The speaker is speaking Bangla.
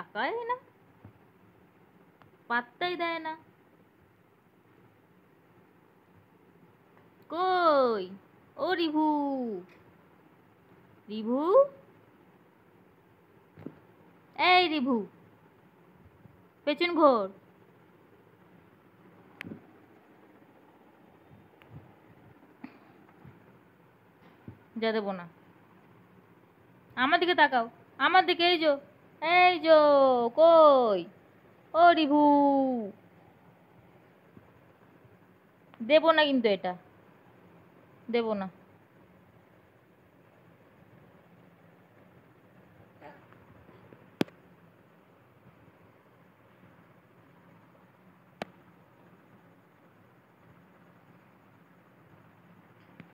তাকায় না, পাত্তাই দেয় না। কই ও রিভু, রিভু, এই রিভু, পেছন ঘোর। যা দেবো না, আমার দিকে তাকাও, আমার দিকে। এই যো, এই যো, কই ও রিভু, দেবো না কিন্তু, এটা দেবো না।